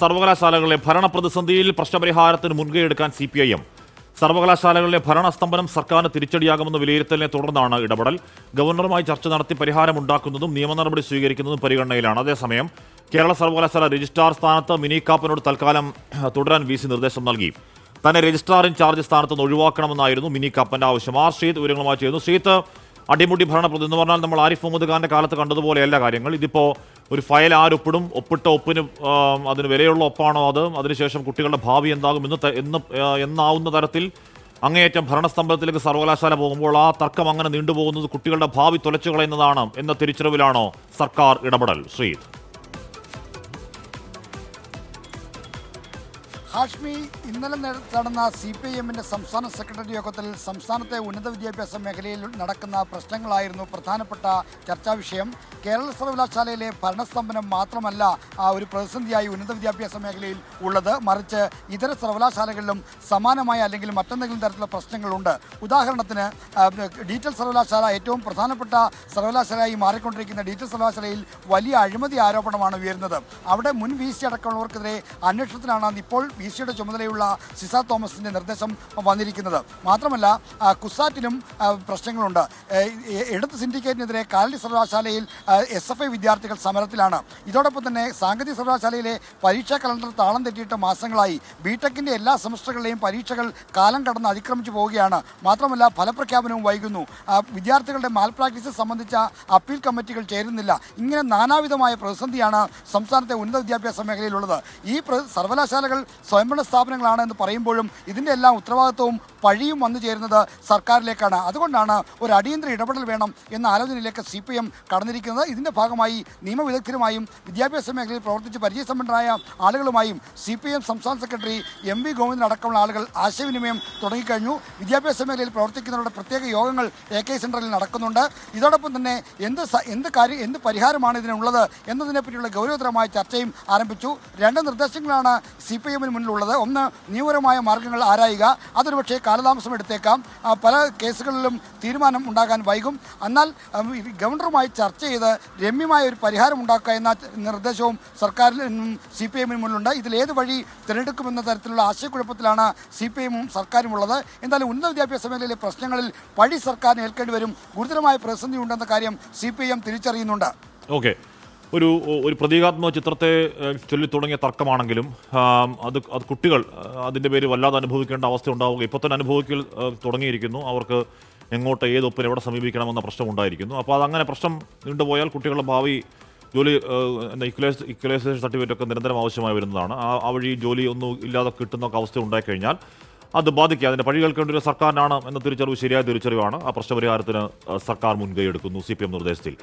സർവകലാശാലകളിലെ ഭരണപ്രതിസന്ധിയിൽ പ്രശ്നപരിഹാരത്തിന് മുൻകൈയെടുക്കാൻ CPIM. സർവകലാശാലകളിലെ ഭരണസ്തംഭനം സർക്കാരിന് തിരിച്ചടിയാകുമെന്ന വിലയിരുത്തലിനെ തുടർന്നാണ് ഇടപെടൽ. ഗവർണറുമായി ചർച്ച നടത്തി പരിഹാരമുണ്ടാക്കുന്നതും നിയമ നടപടി സ്വീകരിക്കുന്നതും പരിഗണനയിലാണ്. അതേസമയം കേരള സർവകലാശാല രജിസ്ട്രാർ സ്ഥാനത്ത് മിനി കാപ്പനോട് തൽക്കാലം തുടരാൻ VC നിർദ്ദേശം നൽകി. തന്നെ രജിസ്ട്രാർ ഇൻചാർജ് സ്ഥാനത്ത് നിന്ന് ഒഴിവാക്കണമെന്നായിരുന്നു മിനി കാപ്പന്റെ ആവശ്യം. ശ്രീത്ത് വിവരങ്ങളുമായി ചെയ്യുന്നു. ശ്രീത്ത്, അടിമുടി ഭരണപ്രതി എന്ന് പറഞ്ഞാൽ നമ്മൾ ആരിഫ് മുഹമ്മദ് ഖാന്റെ കാലത്ത് കണ്ടതുപോലെയല്ല കാര്യങ്ങൾ. ഇതിപ്പോൾ ഒരു ഫയൽ ആരൊപ്പിടും, ഒപ്പിട്ട ഒപ്പിന് അതിന് വിലയുള്ള ഒപ്പാണോ അത്, അതിനുശേഷം കുട്ടികളുടെ ഭാവി എന്താകും എന്നാവുന്ന തരത്തിൽ അങ്ങേയറ്റം ഭരണസ്തംഭനത്തിലേക്ക് സർവകലാശാല പോകുമ്പോൾ ആ തർക്കം അങ്ങനെ നീണ്ടുപോകുന്നത് കുട്ടികളുടെ ഭാവി തുലച്ചു കളയുന്നതാണ് എന്ന തിരിച്ചറിവിലാണോ സർക്കാർ ഇടപെടൽ? ശ്രീത്. ഹാഷ്മി, ഇന്നലെ നടന്ന CPIMന്റെ സംസ്ഥാന സെക്രട്ടറി യോഗത്തിൽ സംസ്ഥാനത്തെ ഉന്നത വിദ്യാഭ്യാസ മേഖലയിൽ നടക്കുന്ന പ്രശ്നങ്ങളായിരുന്നു പ്രധാനപ്പെട്ട ചർച്ചാ വിഷയം. കേരള സർവകലാശാലയിലെ ഭരണസ്തംഭനം മാത്രമല്ല ഒരു പ്രതിസന്ധിയായി ഉന്നത വിദ്യാഭ്യാസ മേഖലയിൽ ഉള്ളത്, മറിച്ച് ഇതര സർവകലാശാലകളിലും സമാനമായ അല്ലെങ്കിൽ മറ്റെന്തെങ്കിലും തരത്തിലുള്ള പ്രശ്നങ്ങളുണ്ട്. ഉദാഹരണത്തിന് ഡീറ്റെയിൽ സർവകലാശാല ഏറ്റവും പ്രധാനപ്പെട്ട സർവകലാശാലയായി മാറിക്കൊണ്ടിരിക്കുന്ന ഡീറ്റെയിൽ സർവകലാശാലയിൽ വലിയ അഴിമതി ആരോപണമാണ് ഉയരുന്നത്. അവിടെ മുൻ VC അടക്കമുള്ളവർക്കെതിരെ അന്വേഷണത്തിനാണ് ഇപ്പോൾ VCയുടെ ചുമതലയുള്ള സിസ തോമസിന്റെ നിർദ്ദേശം വന്നിരിക്കുന്നത്. മാത്രമല്ല കുസാറ്റിലും പ്രശ്നങ്ങളുണ്ട്. ഇടത് സിൻഡിക്കേറ്റിനെതിരെ കാലടി സർവകലാശാലയിൽ SFI വിദ്യാർത്ഥികൾ സമരത്തിലാണ്. ഇതോടൊപ്പം തന്നെ സാങ്കേതിക സർവകലാശാലയിലെ പരീക്ഷാ കലണ്ടർ താളം തെറ്റിയിട്ട് മാസങ്ങളായി. ബിടെക്കിന്റെ എല്ലാ സെമസ്റ്ററുകളിലെയും പരീക്ഷകൾ കാലം കടന്ന് അതിക്രമിച്ചു പോവുകയാണ്. മാത്രമല്ല ഫലപ്രഖ്യാപനവും വൈകുന്നു. വിദ്യാർത്ഥികളുടെ മാൽ പ്രാക്ടീസ് സംബന്ധിച്ച അപ്പീൽ കമ്മിറ്റികൾ ചേരുന്നില്ല. ഇങ്ങനെ നാനാവിധമായ പ്രതിസന്ധിയാണ് സംസ്ഥാനത്തെ ഉന്നത വിദ്യാഭ്യാസ മേഖലയിലുള്ളത്. ഈ സർവകലാശാലകൾ സ്വയംഭരണ സ്ഥാപനങ്ങളാണ് എന്ന് പറയുമ്പോഴും ഇതിൻ്റെ എല്ലാം ഉത്തരവാദിത്വവും പഴിയും വന്നു ചേരുന്നത് സർക്കാരിലേക്കാണ്. അതുകൊണ്ടാണ് ഒരു അടിയന്തര ഇടപെടൽ വേണം എന്ന ആലോചനയിലേക്ക് CPIM കടന്നിരിക്കുന്നത്. ഇതിൻ്റെ ഭാഗമായി നിയമവിദഗ്ധരുമായും വിദ്യാഭ്യാസ മേഖലയിൽ പ്രവർത്തിച്ച് പരിചയസമ്പന്നരായ ആളുകളുമായും CPIM സംസ്ഥാന സെക്രട്ടറി MV ഗോവിന്ദൻ അടക്കമുള്ള ആളുകൾ ആശയവിനിമയം തുടങ്ങിക്കഴിഞ്ഞു. വിദ്യാഭ്യാസ മേഖലയിൽ പ്രവർത്തിക്കുന്നവരുടെ പ്രത്യേക യോഗങ്ങൾ AK സെൻറ്ററിൽ നടക്കുന്നുണ്ട്. ഇതോടൊപ്പം തന്നെ എന്ത് പരിഹാരമാണ് ഇതിനുള്ളത് എന്നതിനെപ്പറ്റിയുള്ള ഗൗരവതരമായ ചർച്ചയും ആരംഭിച്ചു. രണ്ട് നിർദ്ദേശങ്ങളാണ് CPIMന് മുന്നിലുള്ളത്. ഒന്ന്, നിയമപരമായ മാർഗങ്ങൾ ആരായുക. അതൊരു പക്ഷേ കാലതാമസം എടുത്തേക്കാം. പല കേസുകളിലും തീരുമാനം ഉണ്ടാകാൻ വൈകും. എന്നാൽ ഗവർണറുമായി ചർച്ച ചെയ്ത് രമ്യമായ ഒരു പരിഹാരം ഉണ്ടാക്കുക എന്ന നിർദ്ദേശവും സർക്കാരിനും CPIMന് മുന്നിലുണ്ട്. ഇതിലേത് വഴി തിരഞ്ഞെടുക്കുമെന്ന തരത്തിലുള്ള ആശയക്കുഴപ്പത്തിലാണ് CPIMും സർക്കാരും ഉള്ളത്. എന്തായാലും ഉന്നത വിദ്യാഭ്യാസ മേഖലയിലെ പ്രശ്നങ്ങളിൽ പഴി സർക്കാരിന് ഏൽക്കേണ്ടി വരും. ഗുരുതരമായ പ്രതിസന്ധി ഉണ്ടെന്ന കാര്യം CPIM തിരിച്ചറിയുന്നുണ്ട്. ഓക്കെ, ഒരു പ്രതീകാത്മക ചിത്രത്തെ ചൊല്ലി തുടങ്ങിയ തർക്കമാണെങ്കിലും അത് കുട്ടികൾ അതിൻ്റെ പേര് വല്ലാതെ അനുഭവിക്കേണ്ട അവസ്ഥ ഉണ്ടാവുക ഇപ്പോൾ തന്നെ അനുഭവിക്കൽ തുടങ്ങിയിരിക്കുന്നു. അവർക്ക് എങ്ങോട്ട് ഏത് ഒപ്പിന് എവിടെ സമീപിക്കണമെന്ന പ്രശ്നം ഉണ്ടായിരിക്കുന്നു. അപ്പോൾ അതങ്ങനെ പ്രശ്നം നീണ്ടുപോയാൽ കുട്ടികളുടെ ഭാവി ജോലി ഇക്വലൈസേഷൻ സർട്ടിഫിക്കറ്റ് ഒക്കെ നിരന്തരം ആവശ്യമായി വരുന്നതാണ്. ആ വഴി ജോലി ഒന്നും ഇല്ലാതെ കിട്ടുന്ന അവസ്ഥ ഉണ്ടായിക്കഴിഞ്ഞാൽ അത് ബാധിക്കുക. അതിൻ്റെ പഴി കേൾക്കേണ്ട ഒരു സർക്കാരിനാണ് എന്ന തിരിച്ചറിവ് ശരിയായ തിരിച്ചറിവാണ്. ആ പ്രശ്നപരിഹാരത്തിന് സർക്കാർ മുൻകൈ എടുക്കുന്നു CPIM നിർദ്ദേശത്തിൽ.